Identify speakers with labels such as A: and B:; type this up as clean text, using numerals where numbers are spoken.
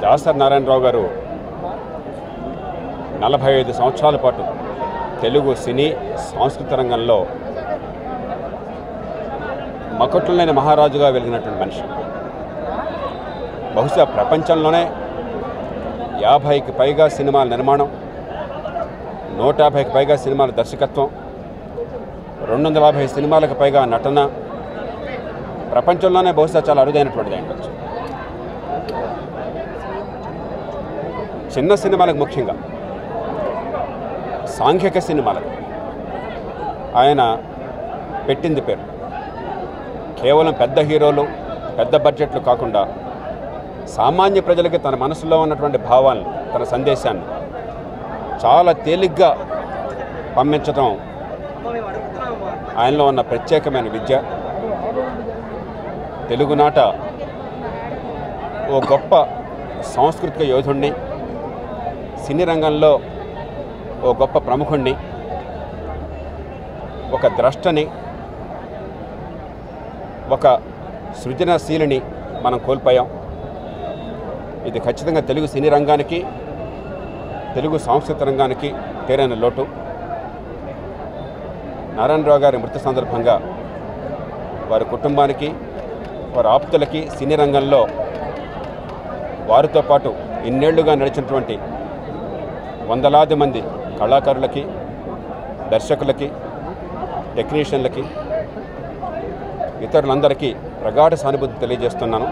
A: దాసరి నారాయణరావు గారు 45 సంవత్సరాల పాటు తెలుగు సినీ సాంస్కృతిక రంగంలో మకుటంలేని మహారాజుగా వెలిగినటువంటి మనిషి. బహుశా ప్రపంచంలోనే 50కి పైగా సినిమాల నిర్మాణం, 150కి పైగా సినిమాల దర్శకత్వం, 250 సినిమాలకు పైగా నటన ప్రపంచంలోనే బహుశా చాలా అరుదైనటువంటిది అయ్యవచ్చు. చిన్న సినిమాలకు ముఖ్యంగా సాంఘిక సినిమాలకు ఆయన పెట్టింది పేరు. కేవలం పెద్ద హీరోలు, పెద్ద బడ్జెట్లు కాకుండా సామాన్య ప్రజలకి తన మనసులో ఉన్నటువంటి భావాలను, తన సందేశాన్ని చాలా తేలిగ్గా పంపించడం ఆయనలో ఉన్న ప్రత్యేకమైన విద్య. తెలుగునాట ఓ గొప్ప సాంస్కృతిక యోధుణ్ణి, సినీ రంగంలో ఓ గొప్ప ప్రముఖుణ్ణి, ఒక ద్రష్టని, ఒక సృజనశీలిని మనం కోల్పోయాం. ఇది ఖచ్చితంగా తెలుగు సినీ రంగానికి, తెలుగు సాంస్కృతిక రంగానికి తీరైన లోటు. నారాయణరావు గారి మృతి సందర్భంగా వారి కుటుంబానికి, వారి ఆప్తులకి, సినీ రంగంలో వారితో పాటు ఇన్నేళ్లుగా నడిచినటువంటి వందలాది మంది కళాకారులకి, దర్శకులకి, టెక్నీషియన్లకి, ఇతరులందరికీ ప్రగాఢ సానుభూతి తెలియజేస్తున్నాను.